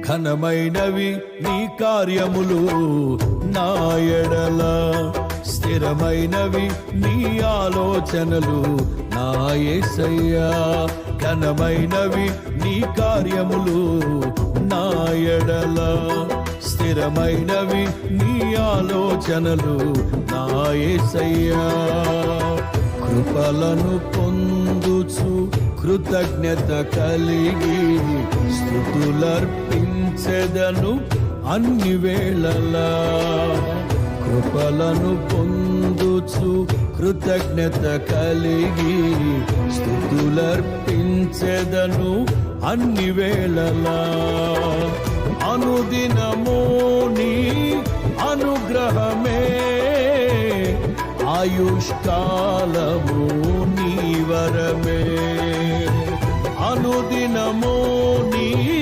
ఘనమైనవి నీ కార్యములు నా ఎడల, స్థిరమైనవి నీ ఆలోచనలు నా యేసయ్యా. ఘనమైనవి నీ కార్యములు నా ఎడల, స్థిరమైనవి నీ ఆలోచనలు నా యేసయ్యా. కృపలను పొందుచు కృతజ్ఞత కలిగి స్తుతులర్పించెదను అన్ని వేళలా. కృపలను పొందుచు కృతజ్ఞత కలిగి స్తుతులర్పించెదను అన్ని వేళలా. అనుదినము నీ అనుగ్రహమే, ఆయుష్కాలము నీ వరమే. అనుదినము